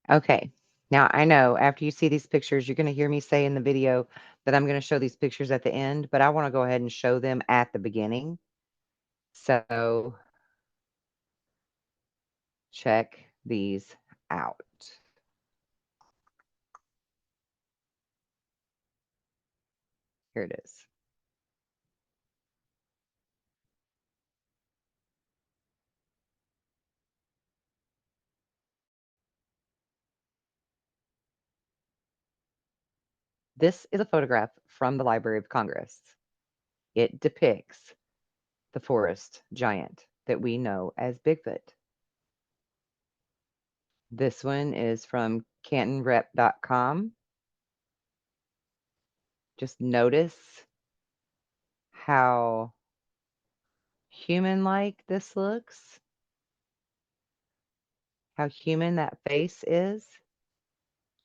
Okay. Now, I know after you see these pictures, you're going to hear me say in the video that I'm going to show these pictures at the end, but I want to go ahead and show them at the beginning. So check these out. Here it is. This is a photograph from the Library of Congress. It depicts the forest giant that we know as Bigfoot. This one is from cantonrep.com. Just notice how human-like this looks, how human that face is,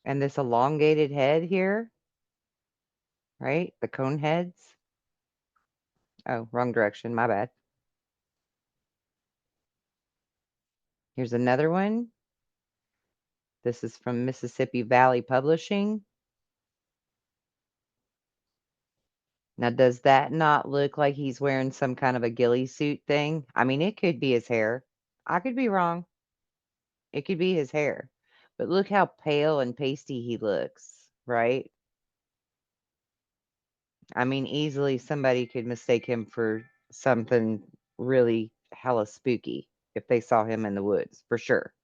and this elongated head here, right? The cone heads. Oh, wrong direction, my bad. Here's another one. This is from Mississippi Valley Publishing. Now, does that not look like he's wearing some kind of a ghillie suit thing? I mean, it could be his hair. I could be wrong. It could be his hair. But look how pale and pasty he looks, right? I mean, easily somebody could mistake him for something really hella spooky if they saw him in the woods, for sure.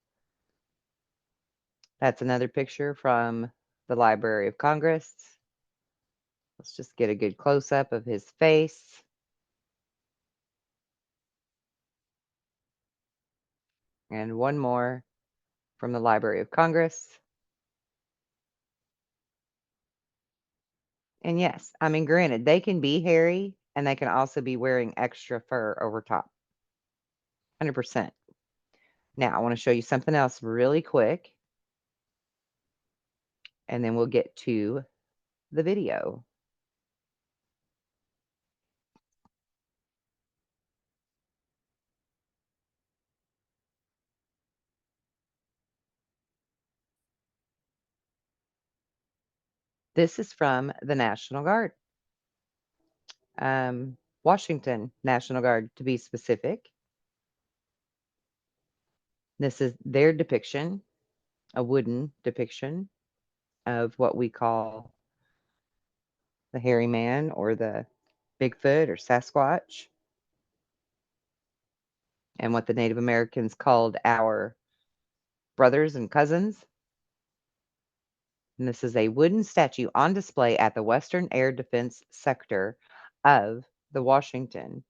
That's another picture from the Library of Congress. Let's just get a good close-up of his face. And one more from the Library of Congress. And yes, I mean, granted, they can be hairy and they can also be wearing extra fur over top. 100%. Now, I want to show you something else really quick. And then we'll get to the video. This is from the National Guard. Washington National Guard, to be specific. This is their depiction, a wooden depiction of what we call the hairy man or the Bigfoot or Sasquatch, and what the Native Americans called our brothers and cousins. And this is a wooden statue on display at the Western Air Defense Sector of the Washington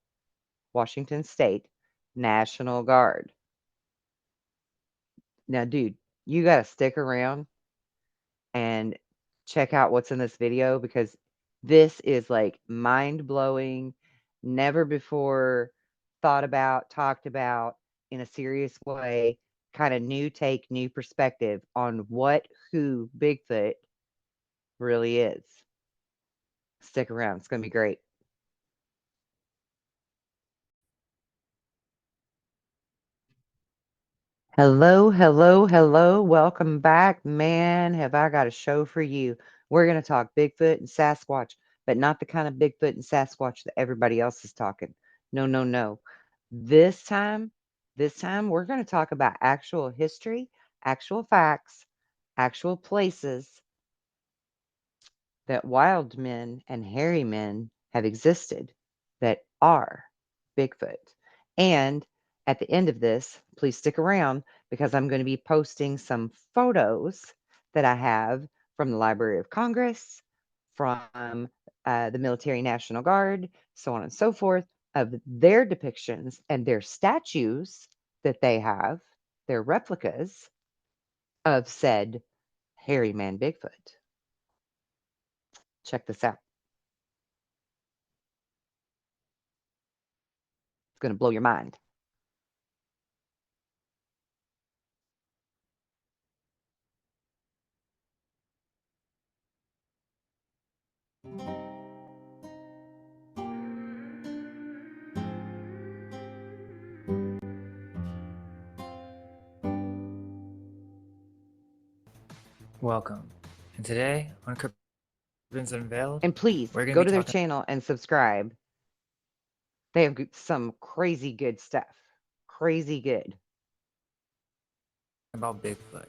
State National Guard. Now, dude, you got to stick around and check out what's in this video because this is like mind-blowing, never before thought about, talked about in a serious way, kind of new take, new perspective on who Bigfoot really is. Stick around. It's going to be great. Hello, hello, hello. Welcome back. Man, have I got a show for you. We're going to talk Bigfoot and Sasquatch, but not the kind of Bigfoot and Sasquatch that everybody else is talking. No, no, no. This time, we're going to talk about actual history, actual facts, actual places that wild men and hairy men have existed that are Bigfoot. And at the end of this, please stick around because I'm going to be posting some photos that I have from the Library of Congress, from the Military National Guard, so on and so forth, of their depictions and their statues that they have, their replicas of said hairy man Bigfoot. Check this out. It's going to blow your mind. Welcome. And today on Convergence Unveiled, And please we're going to go be to their talking channel and subscribe. They have some crazy good stuff. Crazy good. about Bigfoot.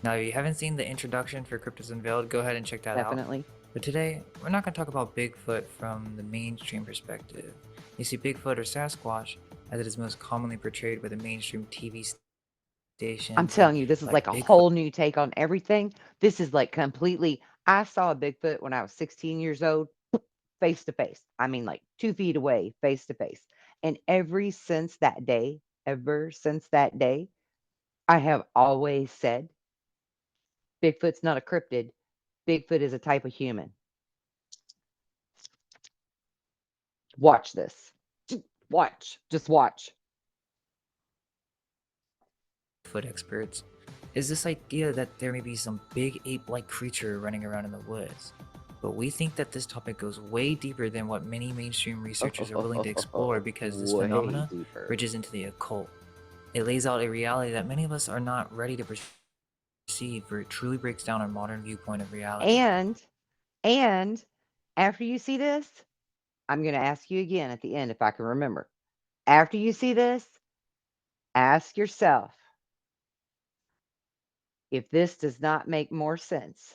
Now, if you haven't seen the introduction for Cryptids Unveiled, go ahead and check that out. Definitely. But today, we're not going to talk about Bigfoot from the mainstream perspective. You see, Bigfoot or Sasquatch, as it is most commonly portrayed by the mainstream TV I'm stations telling you, this is like like a Bigfoot. whole new take on everything. This is like completely. I saw a Bigfoot when I was 16 years old, face to face. I mean, like 2 feet away, face to face. And ever since that day, I have always said Bigfoot's not a cryptid. Bigfoot is a type of human. Watch this. Watch. Just watch. Bigfoot experts is this idea that there may be some big ape-like creature running around in the woods. But we think that this topic goes way deeper than what many mainstream researchers are willing to explore because this Way phenomena deeper. bridges into the occult. It lays out a reality that many of us are not ready to perceive, for it truly breaks down our modern viewpoint of reality. And and after you see this, I'm going to ask you again at the end if I can remember. After you see this, ask yourself if this does not make more sense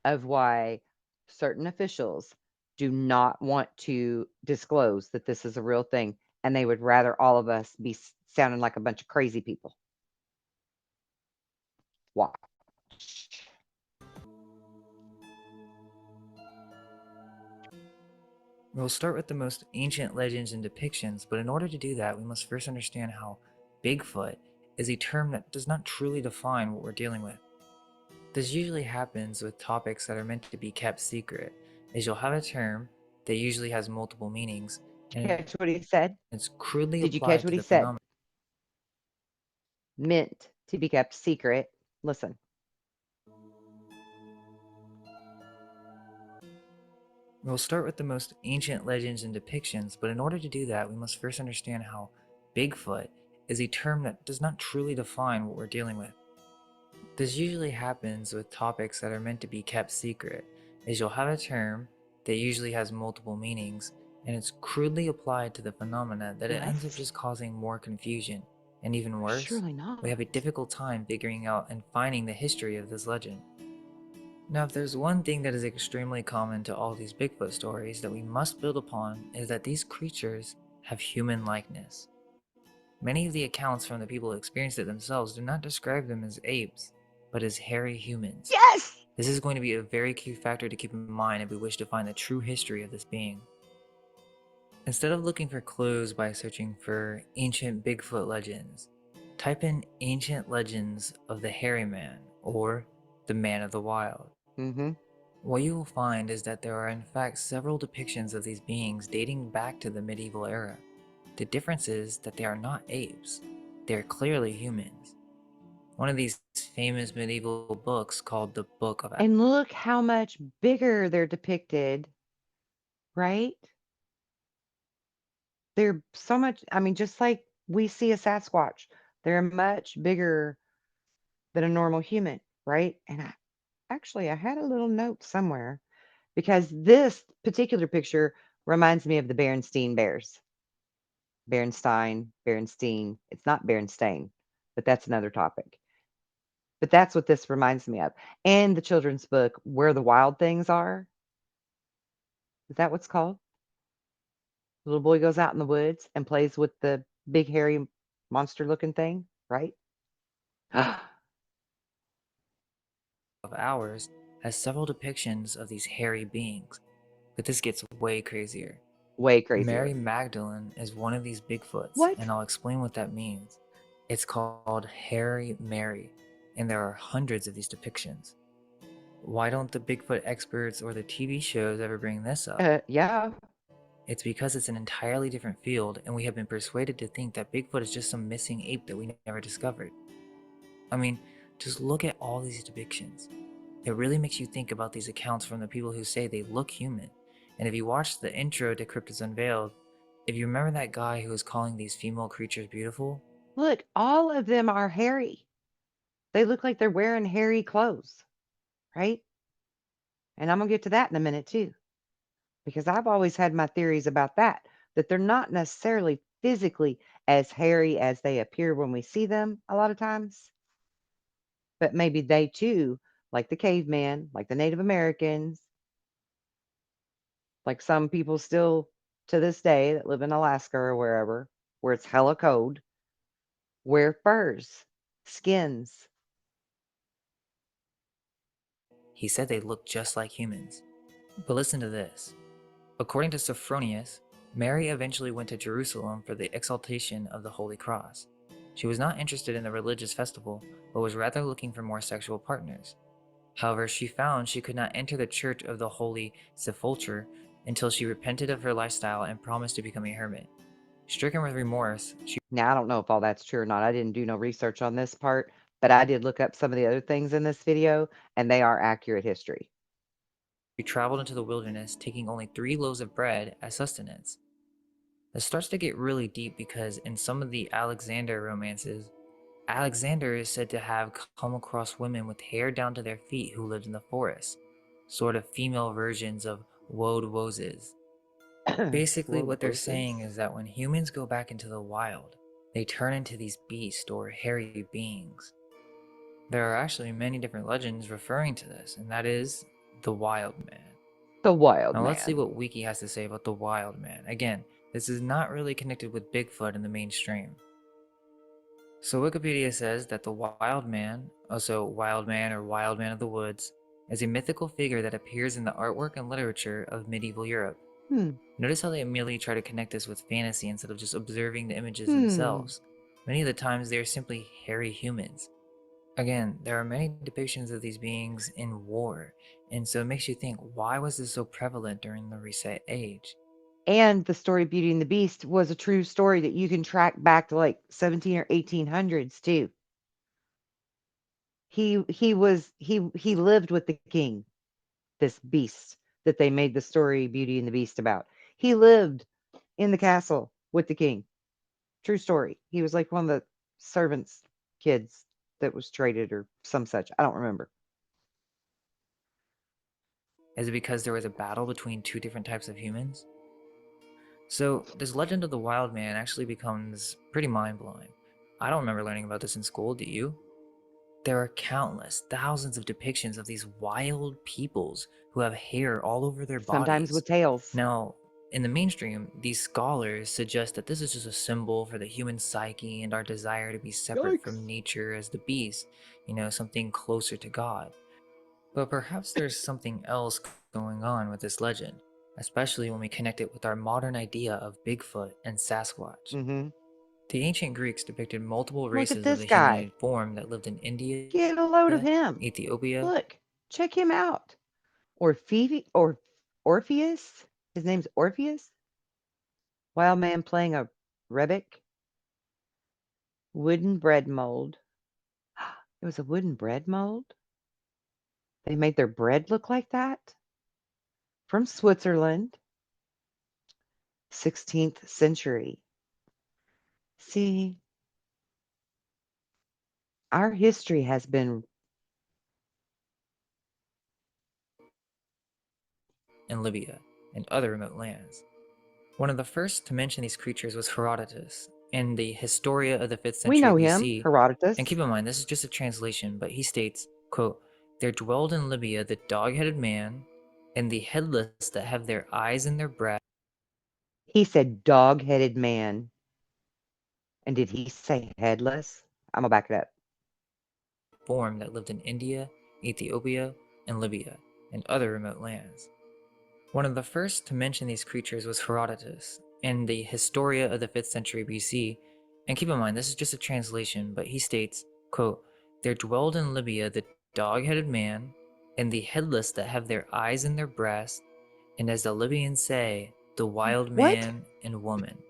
of why certain officials do not want to disclose that this is a real thing and they would rather all of us be sounding like a bunch of crazy people. Watch. We'll start with the most ancient legends and depictions, but in order to do that, we must first understand how Bigfoot is a term that does not truly define what we're dealing with. This usually happens with topics that are meant to be kept secret, as you'll have a term that usually has multiple meanings, Did you and catch what he said? it's crudely Did you catch applied what to he the said? phenomenon. Meant to be kept secret. Listen. We'll start with the most ancient legends and depictions, but in order to do that, we must first understand how Bigfoot is a term that does not truly define what we're dealing with. This usually happens with topics that are meant to be kept secret, as you'll have a term that usually has multiple meanings, and it's crudely applied to the phenomena that it ends up Yes. just causing more confusion. And even worse, Surely we have a not. difficult time figuring out and finding the history of this legend. Now, if there's one thing that is extremely common to all these Bigfoot stories that we must build upon, is that these creatures have human likeness. Many of the accounts from the people who experienced it themselves do not describe them as apes, but as hairy humans. Yes. This is going to be a very key factor to keep in mind if we wish to find the true history of this being. Instead of looking for clues by searching for ancient Bigfoot legends, type in ancient legends of the hairy man or the man of the wild. Mm-hmm. What you will find is that there are in fact several depictions of these beings dating back to the medieval era. The difference is that they are not apes, they are clearly humans. One of these famous medieval books called the Book of And look how much bigger they're depicted, right? They're so much, I mean, just like we see a Sasquatch, they're much bigger than a normal human, right? And I had a little note somewhere because this particular picture reminds me of the Berenstein Bears. Berenstein. It's not Berenstain, but that's another topic. But that's what this reminds me of. And the children's book, Where the Wild Things Are. Is that what's called? The little boy goes out in the woods and plays with the big hairy monster looking thing, right? Hours has several depictions of these hairy beings, but this gets way crazier. Way Mary crazier. Magdalene is one of these Bigfoots, What? and I'll explain what that means. It's called Hairy Mary, and there are hundreds of these depictions. Why don't the Bigfoot experts or the TV shows ever bring this up? Yeah. It's because it's an entirely different field, and we have been persuaded to think that Bigfoot is just some missing ape that we never discovered. I mean, just look at all these depictions. It really makes you think about these accounts from the people who say they look human. And if you watch the intro to Cryptids Unveiled, if you remember that guy who was calling these female creatures beautiful, Look, all of them are hairy. They look like they're wearing hairy clothes, right? And I'm going to get to that in a minute too, because I've always had my theories about that, that they're not necessarily physically as hairy as they appear when we see them a lot of times, but maybe they too, like the caveman, like the Native Americans, like some people still to this day that live in Alaska or wherever, where it's hella cold, wear furs, skins. He said they looked just like humans. But listen to this. According to Sophronius, Mary eventually went to Jerusalem for the exaltation of the Holy Cross. She was not interested in the religious festival, but was rather looking for more sexual partners. However, she found she could not enter the Church of the Holy Sepulchre until she repented of her lifestyle and promised to become a hermit. Stricken with remorse, she Now, I don't know if all that's true or not. I didn't do no research on this part, but I did look up some of the other things in this video, and they are accurate history. traveled into the wilderness, taking only 3 loaves of bread as sustenance. This starts to get really deep because in some of the Alexander romances, Alexander is said to have come across women with hair down to their feet who lived in the forest, sort of female versions of woad woses. Basically, Whoa, what they're saying roses. is that when humans go back into the wild, they turn into these beasts or hairy beings. There are actually many different legends referring to this, and that is the Wild Man. The wild Now let's see man. what Wiki has to say about the Wild Man. Again, this is not really connected with Bigfoot in the mainstream. So Wikipedia says that the Wild Man, also Wild Man or Wild Man of the Woods, is a mythical figure that appears in the artwork and literature of medieval Europe. Hmm. Notice how they immediately try to connect this with fantasy instead of just observing the images Hmm. themselves. Many of the times they are simply hairy humans. Again, there are many depictions of these beings in war, and so it makes you think, why was this so prevalent during the Reset Age? And the story Beauty and the Beast was a true story that you can track back to like 17 or 1800s too. He lived with the king, this beast that they made the story Beauty and the Beast about. He lived in the castle with the king. True story. He was like one of the servants' kids that was traded or some such. I don't remember. Is it because there was a battle between two different types of humans? So, this legend of the wild man actually becomes pretty mind blowing. I don't remember learning about this in school, do you? There are countless, thousands of depictions of these wild peoples who have hair all over their Sometimes bodies. with tails. Now, in the mainstream, these scholars suggest that this is just a symbol for the human psyche and our desire to be separate from Yikes. nature as the beast, something closer to God. But perhaps there's something else going on with this legend, especially when we connect it with our modern idea of Bigfoot and Sasquatch. Mm-hmm. The ancient Greeks depicted multiple Look at races of this the guy. humanoid form that lived in India, Get a load of him. Ethiopia, Look, check him out. Or Orpheus. His name's Orpheus. Wild man playing a rebec. Wooden bread mold. It was a wooden bread mold. They made their bread look like that from Switzerland, 16th century. See, our history has been and Libya, and other remote lands. One of the first to mention these creatures was Herodotus in the Historia of the 5th we century know him, BC. And Herodotus. keep in mind, this is just a translation, but he states, quote, "There dwelled in Libya the dog-headed man and the headless that have their eyes in their breast He said dog-headed man. And did he say headless? I'm gonna back it up. form that lived in India, Ethiopia, and Libya, and other remote lands." One of the first to mention these creatures was Herodotus in the Historia of the 5th century BC. And keep in mind, this is just a translation, but he states, quote, "There dwelled in Libya the dog-headed man and the headless that have their eyes in their breast, and as the Libyans say, the wild What? man and woman."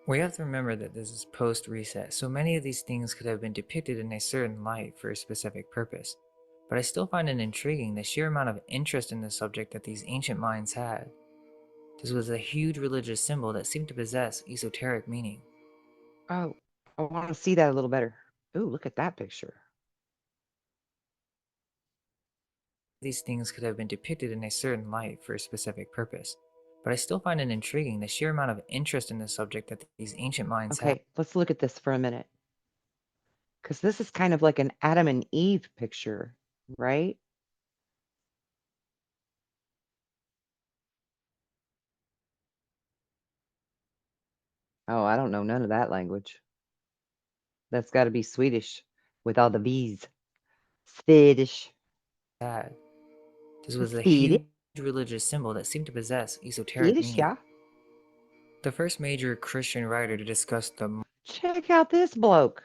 We have to remember that this is post-reset, so many of these things could have been depicted in a certain light for a specific purpose. But I still find it intriguing the sheer amount of interest in the subject that these ancient minds had. This was a huge religious symbol that seemed to possess esoteric meaning. Oh, I want to see that a little better. Ooh, look at that picture. These things could have been depicted in a certain light for a specific purpose, but I still find it intriguing the sheer amount of interest in the subject that these ancient minds had. Okay, let's look at this for a minute. Because this is kind of like an Adam and Eve picture, right? Oh, I don't know none of that language. That's got to be Swedish with all the V's. Swedish. This was a Swedish. huge religious symbol that seemed to possess esoteric Swedish, meaning. yeah. The first major Christian writer to discuss the Check out this bloke.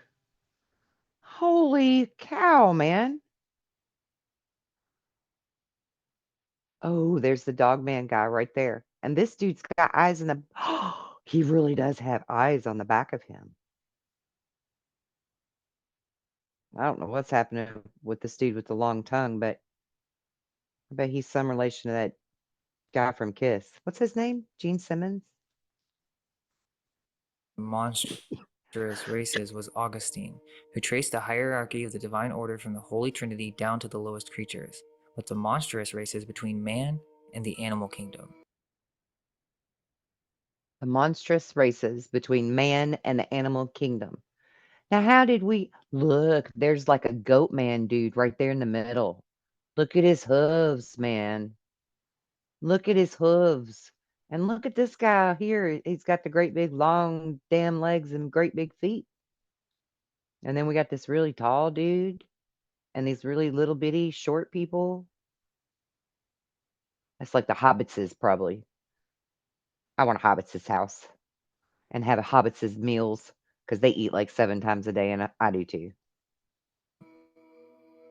Holy cow, man. Oh, there's the dog man guy right there. And this dude's got eyes in the he really does have eyes on the back of him. I don't know what's happening with this dude with the long tongue, but I bet he's some relation to that guy from Kiss. What's his name? Gene Simmons? monstrous races was Augustine, who traced the hierarchy of the divine order from the Holy Trinity down to the lowest creatures, with the monstrous races between man and the animal kingdom. The monstrous races between man and the animal kingdom. Now, how did we look? There's like a goat man dude right there in the middle. Look at his hooves, man. Look at his hooves. And look at this guy here. He's got the great big long damn legs and great big feet. And then we got this really tall dude and these really little bitty short people. That's like the hobbitses, probably. I want a hobbit's house and have a hobbit's meals because they eat like 7 times a day, and I do too.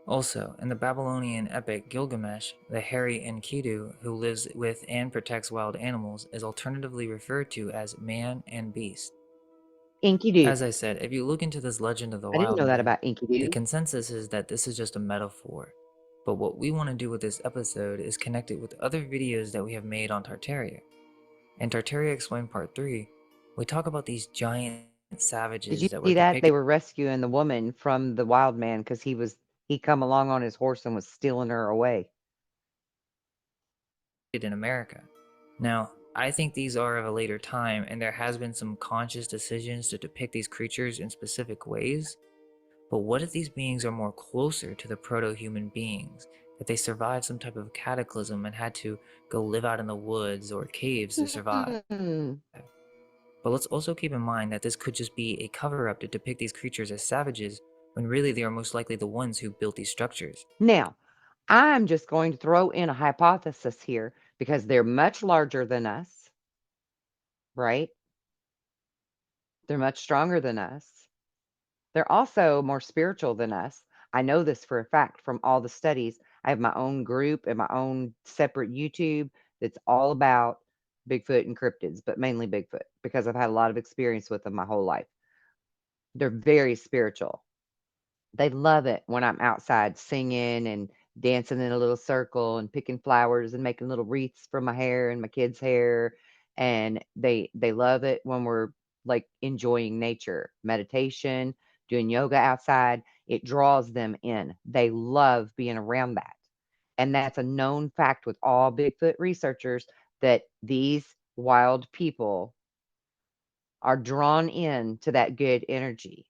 Also, in the Babylonian epic Gilgamesh, the hairy Enkidu who lives with and protects wild animals is alternatively referred to as man and beast. Enkidu. As I said, if you look into this legend of the I didn't wild know that man, about the Enkidu. consensus is that this is just a metaphor. But what we want to do with this episode is connect it with other videos that we have made on Tartaria. In Tartaria Explained Part 3, we talk about these giant Did you savages that were see that? They depicted were rescuing the woman from the wild man because he come along on his horse and was stealing her away. in America. Now, I think these are of a later time, and there has been some conscious decisions to depict these creatures in specific ways. But what if these beings are more closer to the proto-human beings? That they survived some type of cataclysm and had to go live out in the woods or caves to survive? Hmm. But let's also keep in mind that this could just be a cover-up to depict these creatures as savages, when really they are most likely the ones who built these structures. Now, I'm just going to throw in a hypothesis here because they're much larger than us, right? They're much stronger than us. They're also more spiritual than us. I know this for a fact from all the studies. I have my own group and my own separate YouTube that's all about Bigfoot and cryptids, but mainly Bigfoot because I've had a lot of experience with them my whole life. They're very spiritual. They love it when I'm outside singing and dancing in a little circle and picking flowers and making little wreaths for my hair and my kids' hair. And they love it when we're like enjoying nature, meditation, doing yoga outside. It draws them in. They love being around that. And that's a known fact with all Bigfoot researchers that these wild people are drawn in to that good energy.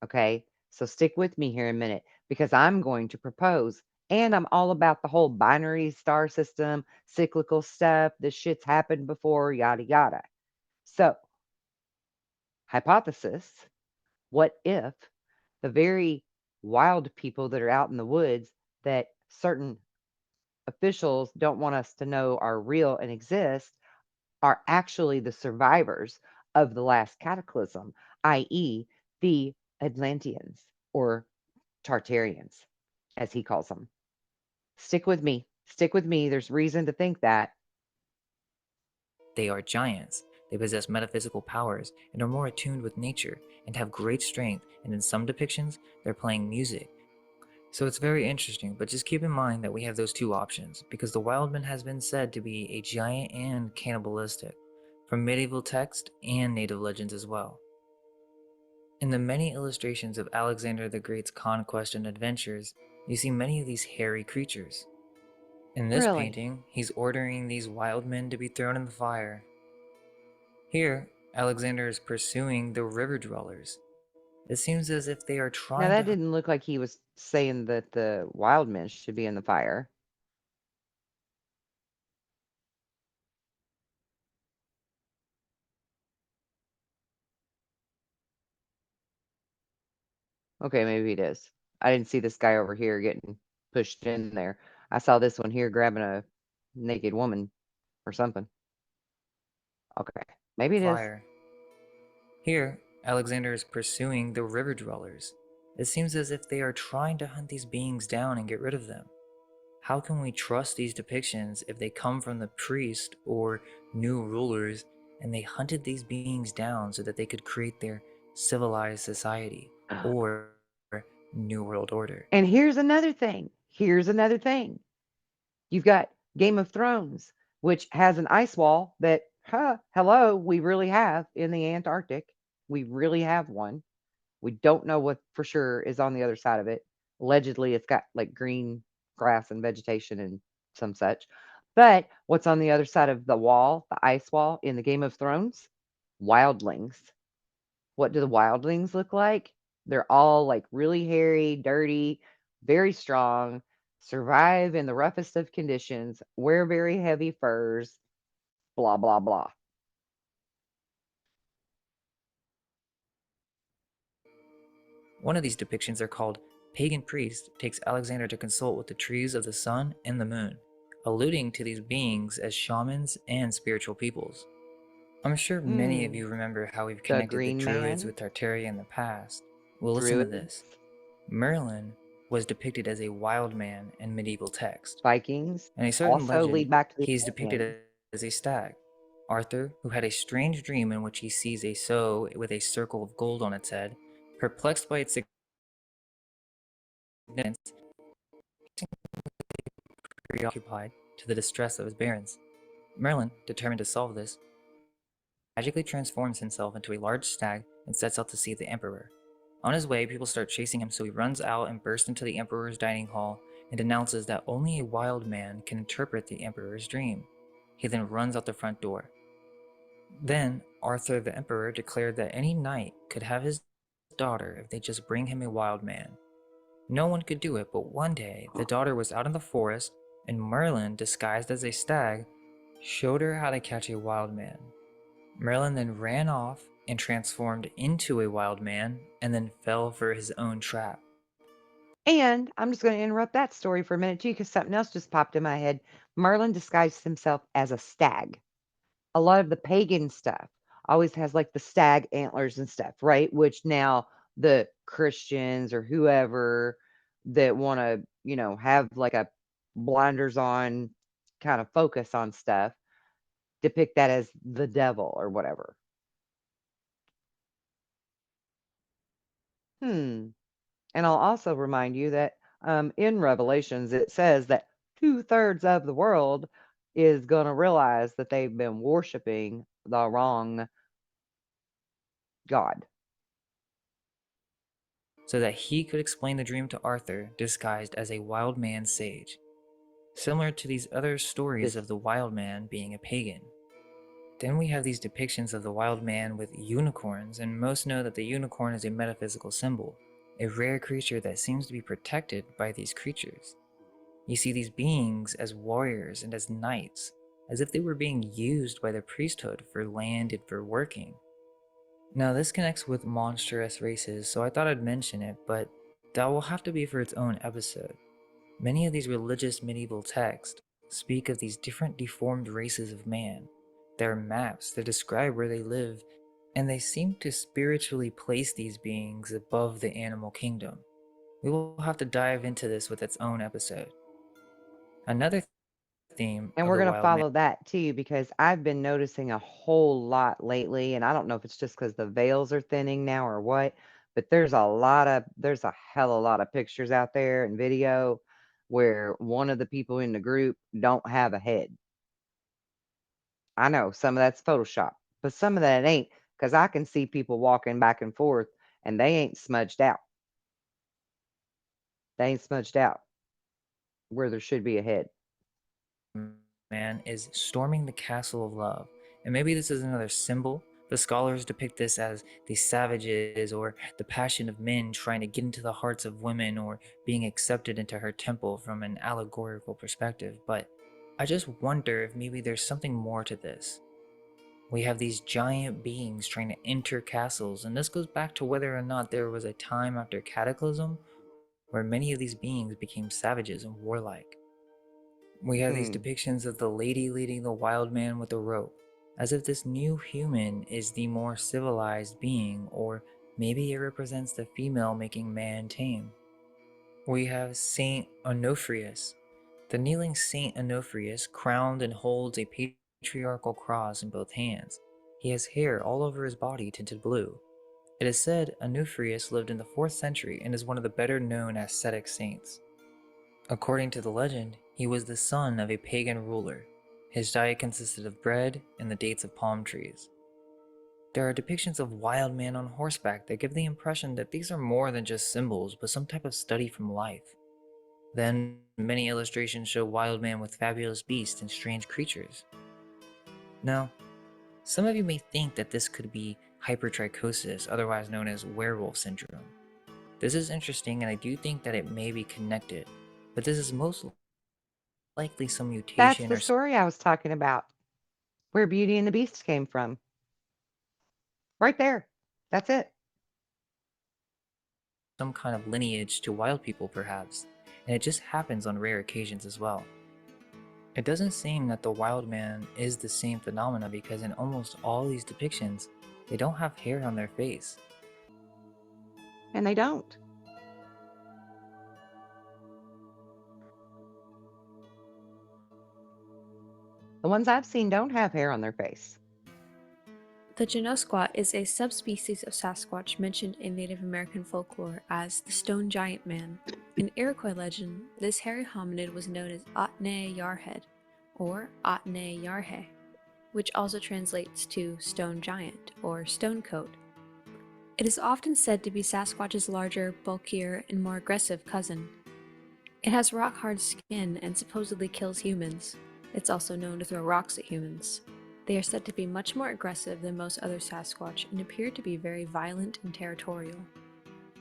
Okay. So stick with me here a minute because I'm going to propose, and I'm all about the whole binary star system, cyclical stuff. This shit's happened before, yada, yada. So, hypothesis, what if the very wild people that are out in the woods that certain officials don't want us to know are real and exist are actually the survivors of the last cataclysm, i.e., the Atlanteans or Tartarians, as he calls them. Stick with me. Stick with me. There's reason to think that. They are giants. They possess metaphysical powers and are more attuned with nature and have great strength, and in some depictions, they're playing music. So it's very interesting, but just keep in mind that we have those two options, because the Wildman has been said to be a giant and cannibalistic, from medieval text and native legends as well. In the many illustrations of Alexander the Great's conquest and adventures, you see many of these hairy creatures. In this Really? painting, he's ordering these wild men to be thrown in the fire. Here, Alexander is pursuing the river dwellers. It seems as if they are Now trying that to didn't look like he was saying that the wild men should be in the fire. Okay, maybe it is. I didn't see this guy over here getting pushed in there. I saw this one here grabbing a naked woman or something. Okay, maybe it is. fire. Here, Alexander is pursuing the river dwellers. It seems as if they are trying to hunt these beings down and get rid of them. How can we trust these depictions if they come from the priest or new rulers and they hunted these beings down so that they could create their civilized society or New World Order? And here's another thing. Here's another thing. You've got Game of Thrones, which has an ice wall that, huh, hello, we really have in the Antarctic. We really have one. We don't know what for sure is on the other side of it. Allegedly, it's got like green grass and vegetation and some such. But what's on the other side of the wall, the ice wall in the Game of Thrones? Wildlings. What do the wildlings look like? They're all like really hairy, dirty, very strong, survive in the roughest of conditions, wear very heavy furs, blah, blah, blah. One of these depictions are called Pagan Priest takes Alexander to consult with the trees of the sun and the moon, alluding to these beings as shamans and spiritual peoples. I'm sure many of Hmm. you remember how we've The connected the Green Druids Man, with Tartaria in the past. Well, listen to Druids, this. Merlin was depicted as a wild man in medieval text. Vikings In a certain also legend, lead back to the he is Atlanteans. depicted as a stag. Arthur, who had a strange dream in which he sees a sow with a circle of gold on its head, perplexed by its significance, preoccupied to the distress of his barons. Merlin, determined to solve this, magically transforms himself into a large stag and sets out to see the emperor. On his way, people start chasing him, so he runs out and bursts into the emperor's dining hall and announces that only a wild man can interpret the emperor's dream. He then runs out the front door. Then, Arthur the emperor declared that any knight could have his daughter if they just bring him a wild man. No one could do it, but one day the daughter was out in the forest, and Merlin, disguised as a stag, showed her how to catch a wild man. Merlin then ran off and transformed into a wild man, and then fell for his own trap. And I'm just going to interrupt that story for a minute too, because something else just popped in my head. Merlin disguised himself as a stag. A lot of the pagan stuff always has like the stag antlers and stuff, right? Which now the Christians or whoever that want to, have like a blinders on kind of focus on stuff depict that as the devil or whatever. Hmm. And I'll also remind you that in Revelations, it says that two-thirds of the world is going to realize that they've been worshiping the wrong God. So that he could explain the dream to Arthur disguised as a wild man sage, similar to these other stories of This the wild man being a pagan. Then we have these depictions of the wild man with unicorns, and most know that the unicorn is a metaphysical symbol, a rare creature that seems to be protected by these creatures. You see these beings as warriors and as knights, as if they were being used by the priesthood for land and for working. Now, this connects with monstrous races, so I thought I'd mention it, but that will have to be for its own episode. Many of these religious medieval texts speak of these different deformed races of man. There are maps that describe where they live, and they seem to spiritually place these beings above the animal kingdom. We will have to dive into this with its own episode. Another theme And of we're the gonna wild man. follow that too because I've been noticing a whole lot lately, and I don't know if it's just because the veils are thinning now or what, But there's a hell of a lot of pictures out there and video where one of the people in the group don't have a head. I know some of that's Photoshop, but some of that ain't because I can see people walking back and forth and they ain't smudged out. They ain't smudged out where there should be a head. Man is storming the castle of love. And maybe this is another symbol, but scholars depict this as the savages or the passion of men trying to get into the hearts of women or being accepted into her temple from an allegorical perspective. But I just wonder if maybe there's something more to this. We have these giant beings trying to enter castles, and this goes back to whether or not there was a time after Cataclysm where many of these beings became savages and warlike. We have these Hmm. depictions of the lady leading the wild man with a rope, as if this new human is the more civilized being, or maybe it represents the female making man tame. We have Saint Onofrius, the kneeling Saint Onofrius, crowned and holds a patriarchal cross in both hands. He has hair all over his body tinted blue. It is said Onofrius lived in the 4th century and is one of the better known ascetic saints. According to the legend, he was the son of a pagan ruler. His diet consisted of bread and the dates of palm trees. There are depictions of wild men on horseback that give the impression that these are more than just symbols, but some type of study from life. Then, many illustrations show wild men with fabulous beasts and strange creatures. Now, some of you may think that this could be hypertrichosis, otherwise known as werewolf syndrome. This is interesting, and I do think that it may be connected, but this is most likely some mutation or That's the story I was talking about, where Beauty and the Beast came from. Right there. That's it. some kind of lineage to wild people, perhaps, and it just happens on rare occasions as well. It doesn't seem that the wild man is the same phenomena because in almost all these depictions, they don't have hair on their face. And they don't. The ones I've seen don't have hair on their face. The Genosqua is a subspecies of Sasquatch mentioned in Native American folklore as the Stone Giant Man. In Iroquois legend, this hairy hominid was known as Atne Yarhead, or Atne Yarhe, which also translates to Stone Giant or Stone Coat. It is often said to be Sasquatch's larger, bulkier, and more aggressive cousin. It has rock-hard skin and supposedly kills humans. It's also known to throw rocks at humans. They are said to be much more aggressive than most other Sasquatch and appear to be very violent and territorial.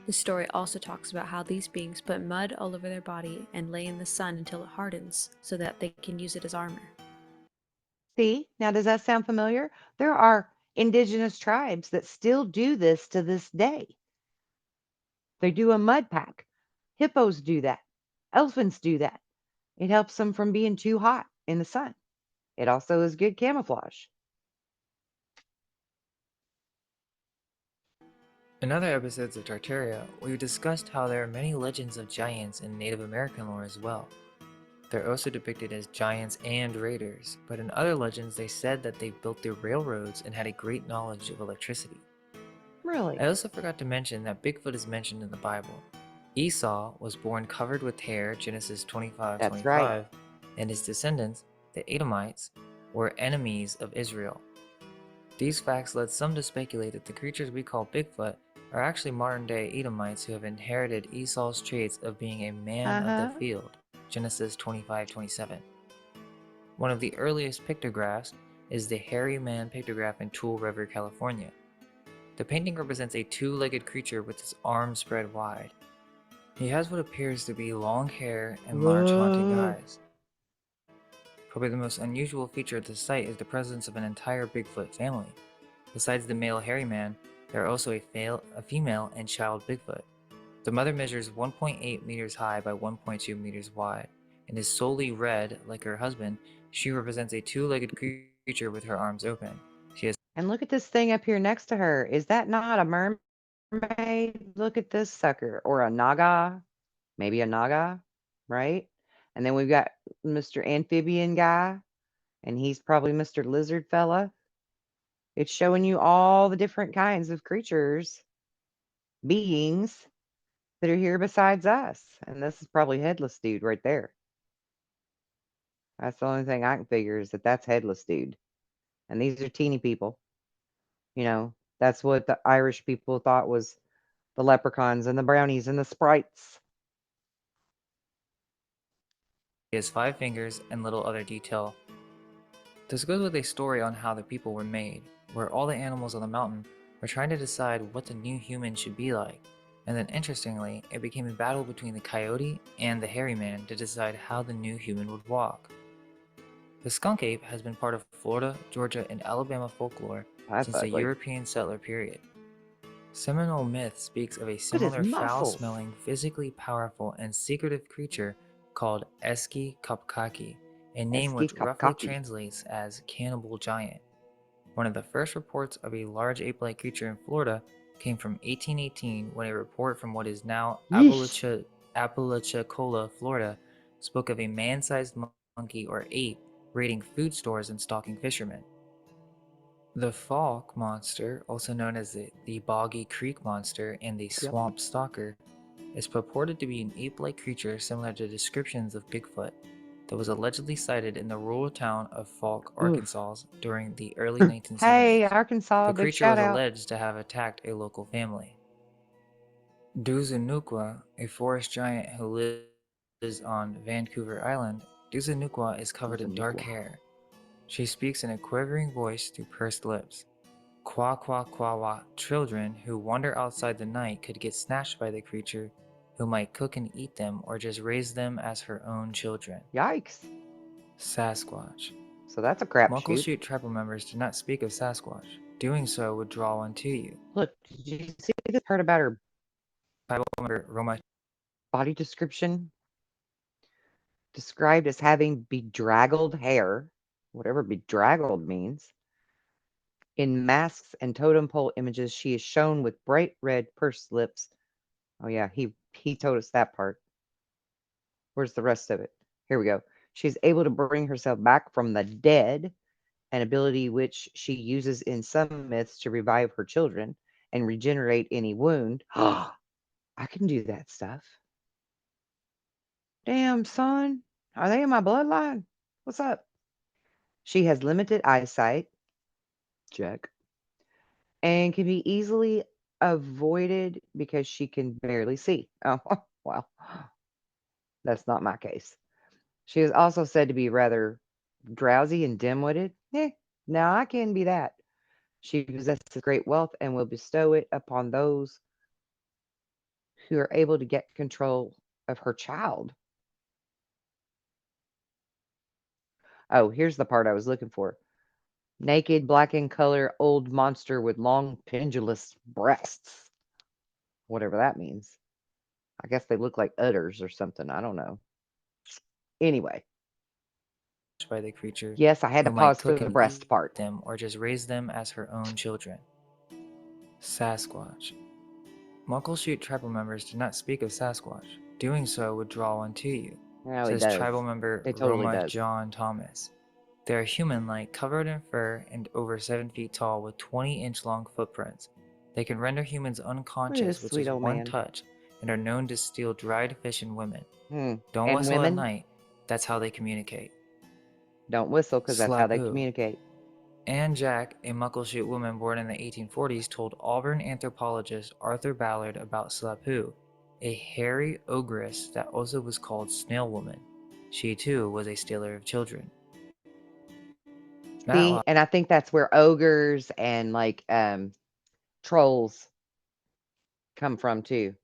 The story also talks about how these beings put mud all over their body and lay in the sun until it hardens so that they can use it as armor. See, now does that sound familiar? There are indigenous tribes that still do this to this day. They do a mud pack. Hippos do that. Elephants do that. It helps them from being too hot in the sun. It also is good camouflage. In other episodes of Tartaria, we've discussed how there are many legends of giants in Native American lore as well. They're also depicted as giants and raiders, but in other legends they said that they built the railroads and had a great knowledge of electricity. I Really? also forgot to mention that Bigfoot is mentioned in the Bible. Esau was born covered with hair, Genesis That's right. 25:25, and his descendants, the Edomites, were enemies of Israel. These facts led some to speculate that the creatures we call Bigfoot are actually modern-day Edomites who have inherited Esau's traits of being a man of the Uh-huh. field, Genesis 25:27. One of the earliest pictographs is the Hairy Man pictograph in Tool River, California. The painting represents a two-legged creature with his arms spread wide. He has what appears to be long hair and large haunting Whoa. eyes. Probably the most unusual feature of the site is the presence of an entire Bigfoot family. Besides the male hairy man, there are also a female and child Bigfoot. The mother measures 1.8 meters high by 1.2 meters wide, and is solely red like her husband. She represents a two-legged creature with her arms open. She has And look at this thing up here next to her. Is that not a mermaid? Look at this sucker. Or a naga. Maybe a naga, right? And then we've got Mr. Amphibian guy, and he's probably Mr. Lizard fella. It's showing you all the different kinds of creatures beings that are here besides us. And this is probably headless dude right there. That's the only thing I can figure is that that's headless dude. And these are teeny people. You know, that's what the Irish people thought was the leprechauns and the brownies and the sprites. He has 5 fingers and little other detail. This goes with a story on how the people were made, where all the animals on the mountain were trying to decide what the new human should be like. And then interestingly, it became a battle between the coyote and the hairy man to decide how the new human would walk. The skunk ape has been part of Florida, Georgia, and Alabama folklore That's since the ugly. European settler period. Seminole myth speaks of a Look at his similar muscles. foul-smelling, physically powerful, and secretive creature called Eski Kapkaki, a name Eski which roughly kapkaki. translates as cannibal giant. One of the first reports of a large ape-like creature in Florida came from 1818 when a report from what is now Yeesh. Apalachicola, Florida, spoke of a man-sized monkey or ape raiding food stores and stalking fishermen. The Falk monster, also known as the Boggy Creek monster and the Yep. Swamp Stalker, is purported to be an ape-like creature similar to descriptions of Bigfoot that was allegedly sighted in the rural town of Falk, Oof. Arkansas during the early Hey, 1970s. Arkansas, The big creature shout was out. alleged to have attacked a local family. Duzunukwa, a forest giant who lives on Vancouver Island, Duzunukwa is covered in dark Zanukwa. hair. She speaks in a quivering voice through pursed lips. Kwa kwa kwa wa. Children who wander outside the night could get snatched by the creature, who might cook and eat them or just raise them as her own children. Yikes. Sasquatch. So that's a crapshoot. Muckleshoot tribal members do not speak of Sasquatch. Doing so would draw one to you. Look, did you see this part about her Tribal member Roma body description? Described as having bedraggled hair, whatever bedraggled means. In masks and totem pole images, she is shown with bright red pursed lips. Oh yeah, he told us that part. Where's the rest of it? Here we go. She's able to bring herself back from the dead, an ability which she uses in some myths to revive her children and regenerate any wound. I can do that stuff. Damn, son. Are they in my bloodline? What's up? She has limited eyesight. Check. And can be easily avoided because she can barely see. Oh, well, that's not my case. She is also said to be rather drowsy and dim-witted. Now I can be that. She possesses great wealth and will bestow it upon those who are able to get control of her child. Oh, here's the part I was looking for. Naked, black in color, old monster with long, pendulous breasts. Whatever that means. I guess they look like udders or something. I don't know. Anyway, by the creature, yes, I had to who might pause for cook the and breast eat part. them or just raise them as her own children. Sasquatch. Muckleshoot tribal members do not speak of Sasquatch. Doing so would draw one to you, No, it says does. tribal member It totally Roma does. John Thomas. They are human-like, covered in fur and over 7 feet tall with 20-inch long footprints. They can render humans Look at unconscious this with sweet just old one man. touch and are known to steal dried fish and women. Don't And whistle at women, night, that's how they communicate. don't whistle because that's how they Slapu. communicate. Anne Jack, a Muckleshoot woman born in the 1840s, told Auburn anthropologist Arthur Ballard about Slapu, a hairy ogress that also was called Snail Woman. She too was a stealer of children. See, Matlock and I think that's where ogres and like trolls come from too.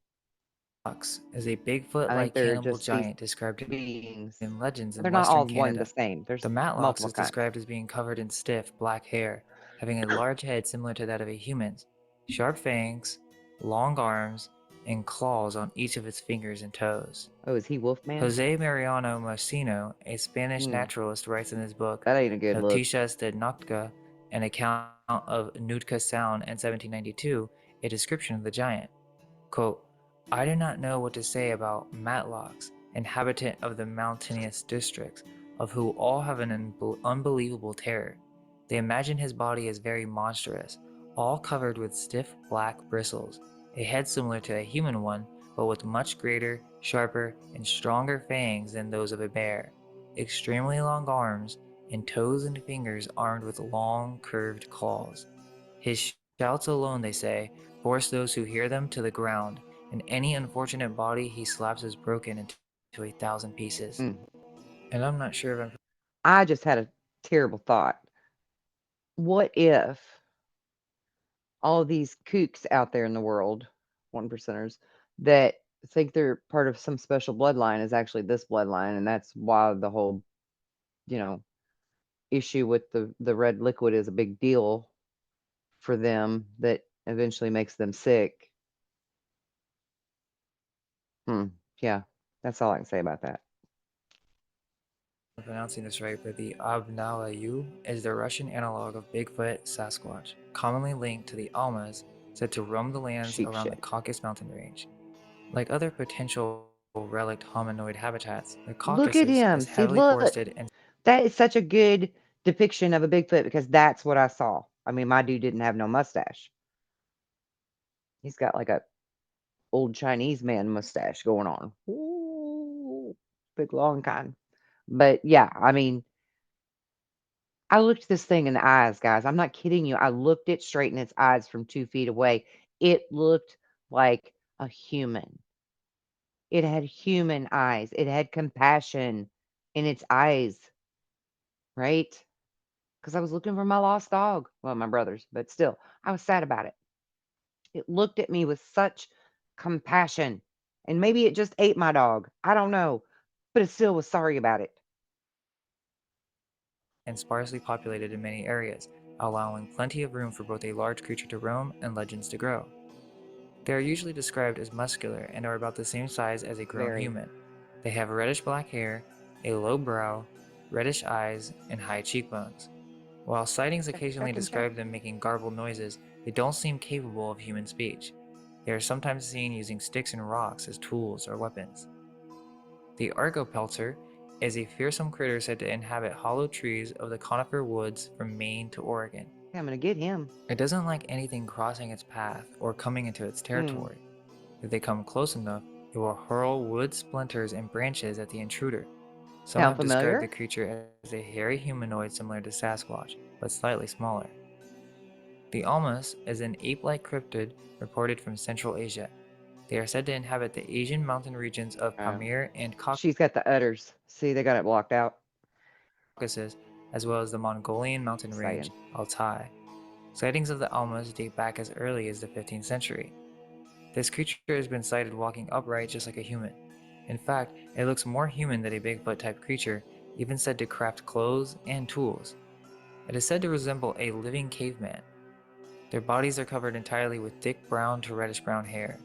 is a I think Bigfoot-like they're cannibal just these giant described beings. in legends in They're not western all one the Canada. same. The There's Matlocks multiple is kinds. described as being covered in stiff, black hair, having a large head similar to that of a human's, sharp fangs, long arms, and claws on each of its fingers and toes. Oh, is he Wolfman? Jose Mariano Mocino, a Spanish Hmm, naturalist, writes in his book that ain't a good look. Noticias de Nootka, an account of Nootka Sound in 1792, a description of the giant. Quote, I do not know what to say about Matlocks, inhabitant of the mountainous districts, of who all have an unbelievable terror. They imagine his body as very monstrous, all covered with stiff black bristles, a head similar to a human one, but with much greater, sharper, and stronger fangs than those of a bear, extremely long arms, and toes and fingers armed with long, curved claws. His shouts alone, they say, force those who hear them to the ground, and any unfortunate body he slaps is broken into 1,000 pieces. Mm. And I'm not sure if I'm I just had a terrible thought. What if all these kooks out there in the world, 1%ers, that think they're part of some special bloodline is actually this bloodline, and that's why the whole, you know, issue with the red liquid is a big deal for them that eventually makes them sick. Hmm. Yeah, that's all I can say about that. pronouncing this right, but the Abnalayu is the Russian analog of Bigfoot Sasquatch, commonly linked to the Almas, said to roam the lands Sheep around the shit. Caucasus mountain range. Like other potential relict hominoid habitats, the Look at Caucasus him. is See, heavily look. forested and That is such a good depiction of a Bigfoot because that's what I saw. I mean, my dude didn't have no mustache. He's got like a old Chinese man mustache going on. Ooh, big long kind. But yeah, I mean, I looked this thing in the eyes, guys. I'm not kidding you. I looked it straight in its eyes from 2 feet away. It looked like a human. It had human eyes. It had compassion in its eyes, right? Because I was looking for my lost dog. Well, my brother's, but still, I was sad about it. It looked at me with such compassion. And maybe it just ate my dog. I don't know. But it still was sorry about it. sparsely populated in many areas, allowing plenty of room for both a large creature to roam and legends to grow. They are usually described as muscular and are about the same size as a grown Very. human. They have reddish black hair, a low brow, reddish eyes, and high cheekbones. While sightings Check, occasionally check, and check. describe them making garbled noises, they don't seem capable of human speech. They are sometimes seen using sticks and rocks as tools or weapons. The argopelter is a fearsome critter said to inhabit hollow trees of the conifer woods from Maine to Oregon. I'm going to get him. It doesn't like anything crossing its path or coming into its Hmm. territory. If they come close enough, it will hurl wood splinters and branches at the intruder. Some Sound have described the familiar? creature as a hairy humanoid similar to Sasquatch, but slightly smaller. The Almas is an ape-like cryptid reported from Central Asia. They are said to inhabit the Asian mountain regions of Oh. Pamir and She's got the udders. See, they got it blocked out. Caucasus, as well as the Mongolian mountain range, Saying. Altai. Sightings of the Almas date back as early as the 15th century. This creature has been sighted walking upright just like a human. In fact, it looks more human than a Bigfoot type creature, even said to craft clothes and tools. It is said to resemble a living caveman. Their bodies are covered entirely with thick brown to reddish brown hair.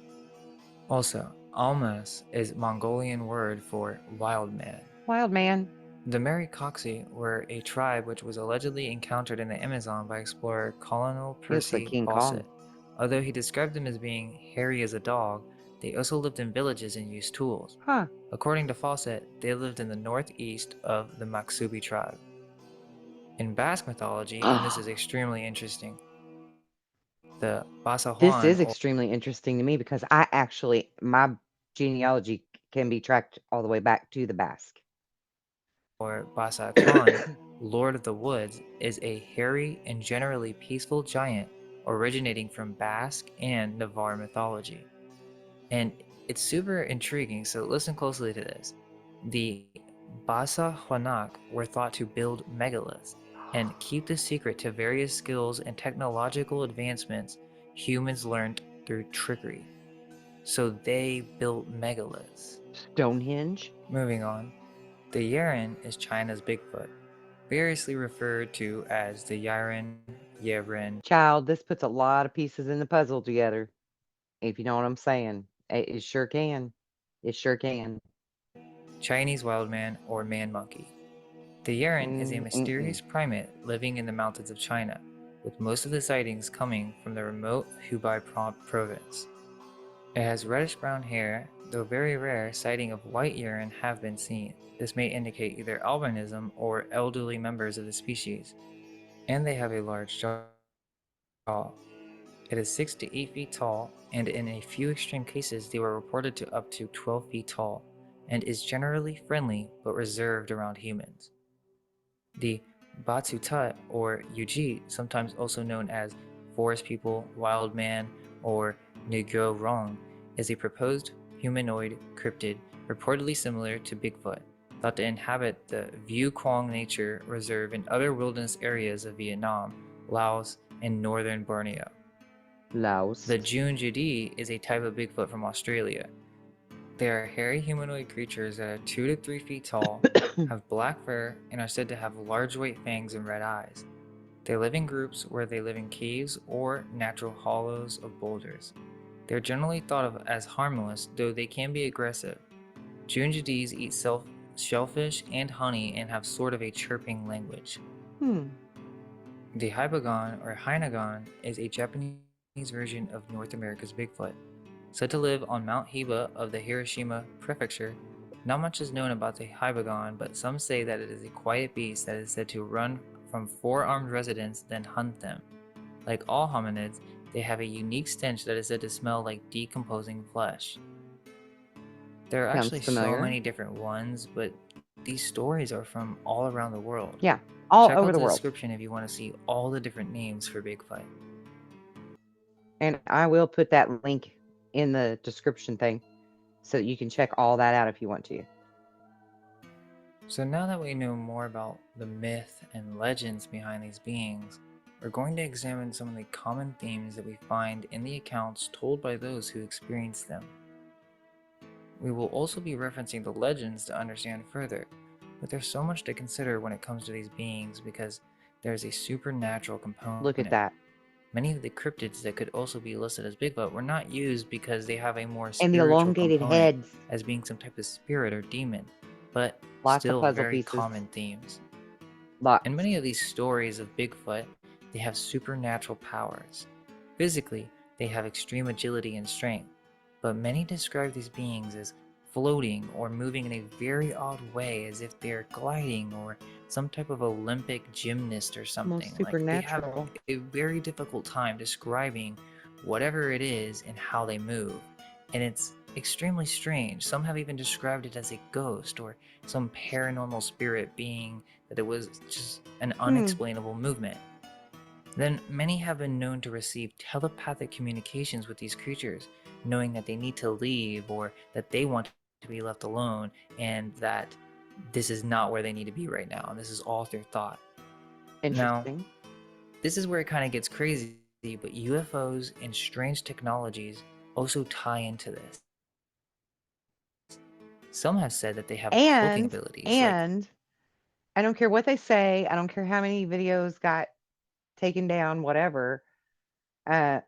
Also, Almas is Mongolian word for wild man. Wild man. The Merikoksi were a tribe which was allegedly encountered in the Amazon by explorer Colonel He looks like Percy King Kong. Fawcett. Although he described them as being hairy as a dog, they also lived in villages and used tools. Huh. According to Fawcett, they lived in the northeast of the Maksubi tribe. In Basque mythology, and this is extremely interesting, the This Basajuan is extremely interesting to me because I actually, my genealogy can be tracked all the way back to the Basque. or Basakhan, Lord of the Woods, is a hairy and generally peaceful giant originating from Basque and Navarre mythology. And it's super intriguing, so listen closely to this. The Basajuanak were thought to build megaliths and keep the secret to various skills and technological advancements humans learned through trickery. So they built megaliths. Stonehenge? Moving on, the Yeren is China's Bigfoot, variously referred to as the Yeren, Yeren, Child, this puts a lot of pieces in the puzzle together, if you know what I'm saying. It sure can. It sure can. Chinese wildman, or man monkey. The Yeren is a mysterious Mm-mm. primate living in the mountains of China, with most of the sightings coming from the remote Hubei province. It has reddish-brown hair, though very rare sighting of white Yeren have been seen. This may indicate either albinism or elderly members of the species, and they have a large jaw. It is 6 to 8 feet tall, and in a few extreme cases, they were reported to up to 12 feet tall, and is generally friendly but reserved around humans. The Batutut, or Yuji, sometimes also known as forest people, wild man, or Negro Rong, is a proposed humanoid cryptid reportedly similar to Bigfoot, thought to inhabit the Vieux Quang Nature Reserve and other wilderness areas of Vietnam, Laos, and northern Borneo. Laos. The June Judi is a type of Bigfoot from Australia. They are hairy humanoid creatures that are 2 to 3 feet tall, have black fur, and are said to have large white fangs and red eyes. They live in groups where they live in caves or natural hollows of boulders. They're generally thought of as harmless, though they can be aggressive. Junjidis eat shellfish and honey and have sort of a chirping language. Hmm. The Hypogon or Hynagon is a Japanese version of North America's Bigfoot. Said to live on Mount Hiba of the Hiroshima Prefecture, not much is known about the Hypogon, but some say that it is a quiet beast that is said to run from four-armed residents, then hunt them. Like all hominids, they have a unique stench that is said to smell like decomposing flesh. There are Sounds actually so familiar. many different ones, but these stories are from all around the world. Yeah, all Check over out the the world. description if you want to see all the different names for Bigfoot. And I will put that link in the description thing so that you can check all that out if you want to. So now that we know more about the myth and legends behind these beings, we're going to examine some of the common themes that we find in the accounts told by those who experienced them. We will also be referencing the legends to understand further, but there's so much to consider when it comes to these beings because there's a supernatural Look at component. that. Many of the cryptids that could also be listed as Bigfoot were not used because they have a more And the spiritual elongated component heads. as being some type of spirit or demon, but Lots of still puzzle very pieces. common themes. In Lots. many of these stories of Bigfoot, they have supernatural powers. Physically, they have extreme agility and strength, but many describe these beings as floating or moving in a very odd way as if they're gliding or some type of Olympic gymnast or something. Almost Like they have supernatural. a very difficult time describing whatever it is and how they move. And it's extremely strange. Some have even described it as a ghost or some paranormal spirit being that it was just an unexplainable movement. Then many have been known to receive telepathic communications with these creatures, knowing that they need to leave or that they want to be left alone and that this is not where they need to be right now. And this is all through thought. Now, Interesting. this is where it kind of gets crazy, but UFOs and strange technologies also tie into this. Some have said that they have cloaking And abilities, like and I don't care what they say. I don't care how many videos got taken down, whatever. Uh,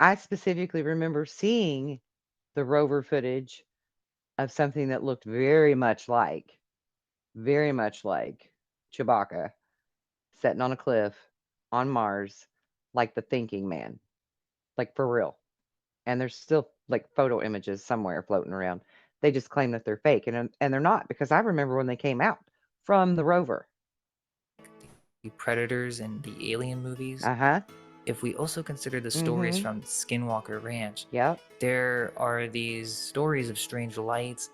I specifically remember seeing the rover footage of something that looked very much like Chewbacca sitting on a cliff on Mars, like the thinking man, like for real. And there's still like photo images somewhere floating around. They just claim that they're fake, and they're not because I remember when they came out from the rover. the Predators and the Alien movies. Uh huh. If we also consider the stories Mm-hmm. from Skinwalker Ranch, Yep. there are these stories of strange lights,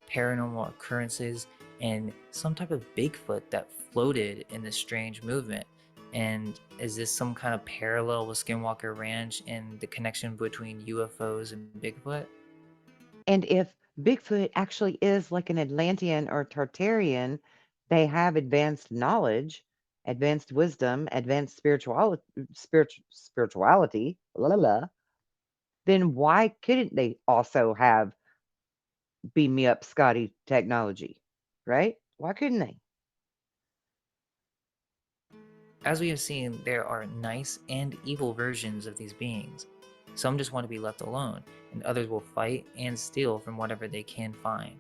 paranormal occurrences, and some type of Bigfoot that floated in this strange movement. And is this some kind of parallel with Skinwalker Ranch and the connection between UFOs and Bigfoot? And if Bigfoot actually is like an Atlantean or Tartarian, they have advanced knowledge, advanced wisdom, advanced spirituality, la la la, then why couldn't they also have beam me up Scotty technology? Right? Why couldn't they? As we have seen, there are nice and evil versions of these beings. Some just want to be left alone, and others will fight and steal from whatever they can find.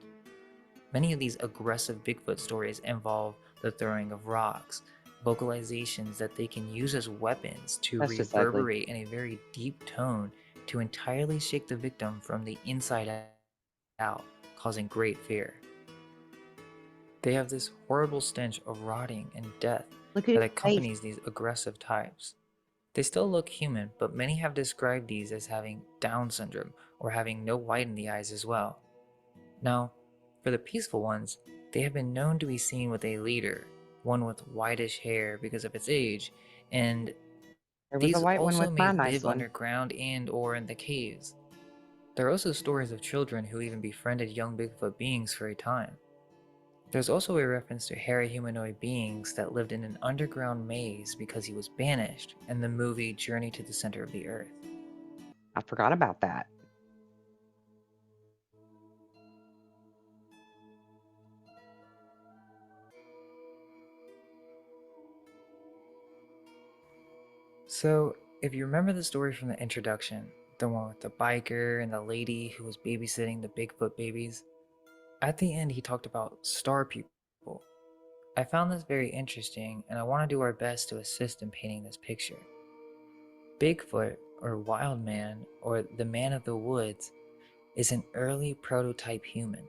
Many of these aggressive Bigfoot stories involve the throwing of rocks, vocalizations that they can use as weapons to That's just ugly. reverberate in a very deep tone to entirely shake the victim from the inside out, causing great fear. They have this horrible stench of rotting and death Look at that his face. accompanies these aggressive types. They still look human, but many have described these as having Down syndrome or having no white in the eyes as well. Now, for the peaceful ones, they have been known to be seen with a leader, one with whitish hair because of its age, and There was a these white one also with my may nice live one. underground and or in the caves. There are also stories of children who even befriended young Bigfoot beings for a time. There's also a reference to hairy humanoid beings that lived in an underground maze because he was banished in the movie Journey to the Center of the Earth. I forgot about that. So, if you remember the story from the introduction, the one with the biker and the lady who was babysitting the Bigfoot babies, at the end he talked about star people. I found this very interesting and I want to do our best to assist in painting this picture. Bigfoot, or Wild Man, or the Man of the Woods, is an early prototype human,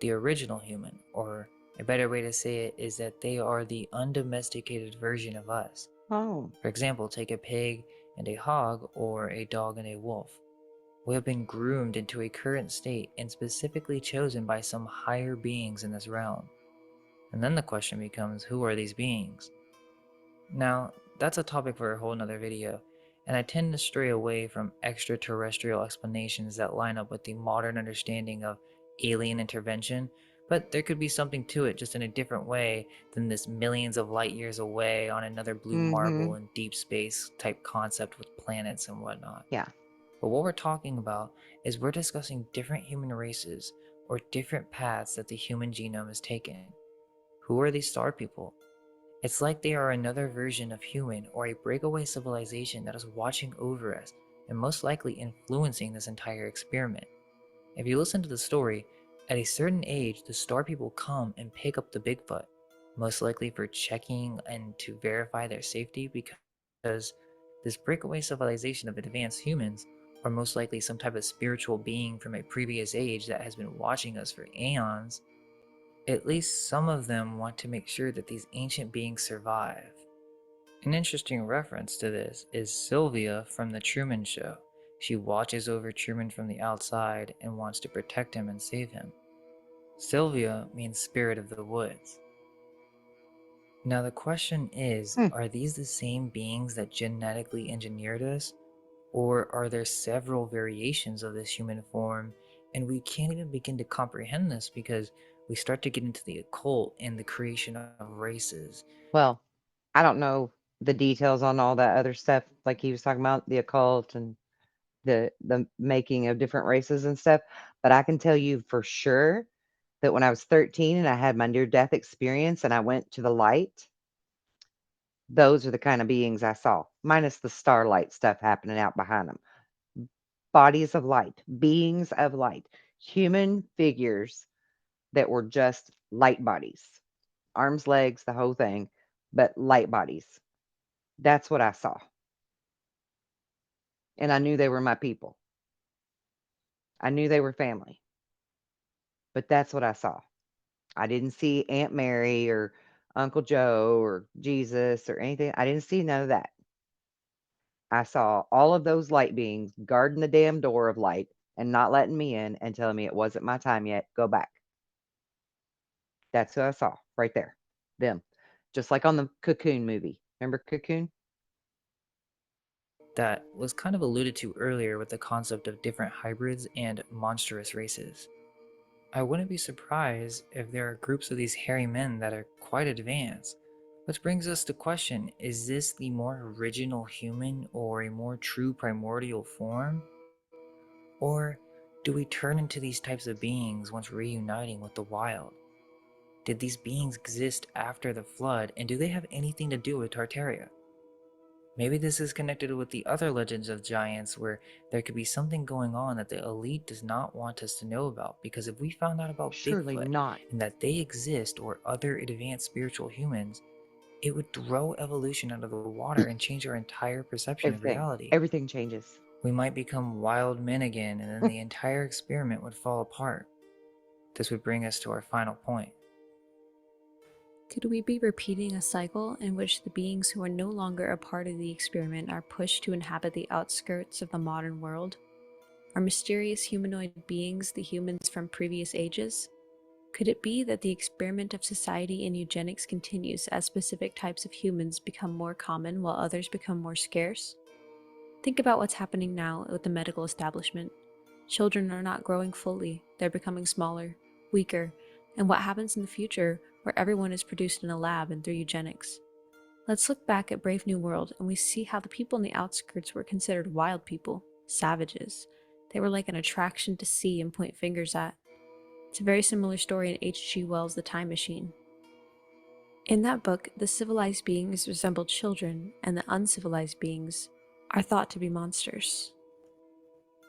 the original human, or a better way to say it is that they are the undomesticated version of us. Oh. For example, take a pig and a hog, or a dog and a wolf. We have been groomed into a current state and specifically chosen by some higher beings in this realm. And then the question becomes, who are these beings? Now, that's a topic for a whole nother video, and I tend to stray away from extraterrestrial explanations that line up with the modern understanding of alien intervention, but there could be something to it just in a different way than this millions of light years away on another blue Mm-hmm. marble in deep space type concept with planets and whatnot. Yeah. But what we're talking about is we're discussing different human races or different paths that the human genome has taken. Who are these star people? It's like they are another version of human or a breakaway civilization that is watching over us and most likely influencing this entire experiment. If you listen to the story, at a certain age, the star people come and pick up the Bigfoot, most likely for checking and to verify their safety because this breakaway civilization of advanced humans are most likely some type of spiritual being from a previous age that has been watching us for aeons. At least some of them want to make sure that these ancient beings survive. An interesting reference to this is Sylvia from The Truman Show. She watches over Truman from the outside and wants to protect him and save him. Sylvia means spirit of the woods. Now, the question is, Hmm. are these the same beings that genetically engineered us? Or are there several variations of this human form? And we can't even begin to comprehend this because we start to get into the occult and the creation of races. Well, I don't know the details on all that other stuff, like he was talking about the occult and the making of different races and stuff, but I can tell you for sure that when I was 13 and I had my near death experience and I went to the light, those are the kind of beings I saw, minus the starlight stuff happening out behind them. Bodies of light, beings of light, human figures that were just light bodies, arms, legs, the whole thing, but light bodies. That's what I saw. And I knew they were my people. I knew they were family, but that's what I saw. I didn't see Aunt Mary or Uncle Joe or Jesus or anything. I didn't see none of that. I saw all of those light beings guarding the damn door of light and not letting me in and telling me it wasn't my time yet. Go back. That's who I saw right there. Them. Just like on the Cocoon movie. Remember Cocoon? That was kind of alluded to earlier with the concept of different hybrids and monstrous races. I wouldn't be surprised if there are groups of these hairy men that are quite advanced. Which brings us to question, is this the more original human or a more true primordial form? Or do we turn into these types of beings once reuniting with the wild? Did these beings exist after the flood, and do they have anything to do with Tartaria? Maybe this is connected with the other legends of giants where there could be something going on that the elite does not want us to know about, because if we found out about Surely Bigfoot not. and that they exist or other advanced spiritual humans, it would throw evolution out of the water and change our entire perception of Everything. reality. Everything changes. We might become wild men again, and then the entire experiment would fall apart. This would bring us to our final point. Could we be repeating a cycle in which the beings who are no longer a part of the experiment are pushed to inhabit the outskirts of the modern world? Are mysterious humanoid beings the humans from previous ages? Could it be that the experiment of society in eugenics continues as specific types of humans become more common while others become more scarce? Think about what's happening now with the medical establishment. Children are not growing fully, they're becoming smaller, weaker, and what happens in the future where everyone is produced in a lab and through eugenics. Let's look back at Brave New World and we see how the people in the outskirts were considered wild people, savages. They were like an attraction to see and point fingers at. It's a very similar story in H.G. Wells' The Time Machine. In that book, the civilized beings resemble children, and the uncivilized beings are thought to be monsters.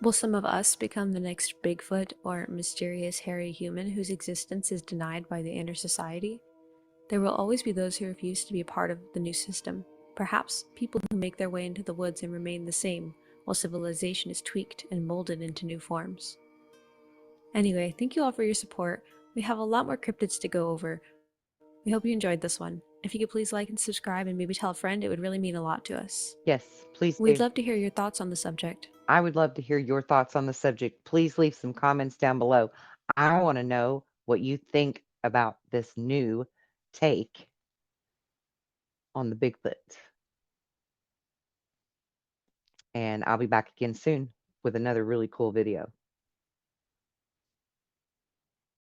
Will some of us become the next Bigfoot or mysterious hairy human whose existence is denied by the inner society? There will always be those who refuse to be a part of the new system. Perhaps people who make their way into the woods and remain the same, while civilization is tweaked and molded into new forms. Anyway, thank you all for your support. We have a lot more cryptids to go over. We hope you enjoyed this one. If you could please like and subscribe and maybe tell a friend, it would really mean a lot to us. Yes, please We'd do. love to hear your thoughts on the subject. I would love to hear your thoughts on the subject. Please leave some comments down below. I want to know what you think about this new take on the Bigfoot. And I'll be back again soon with another really cool video.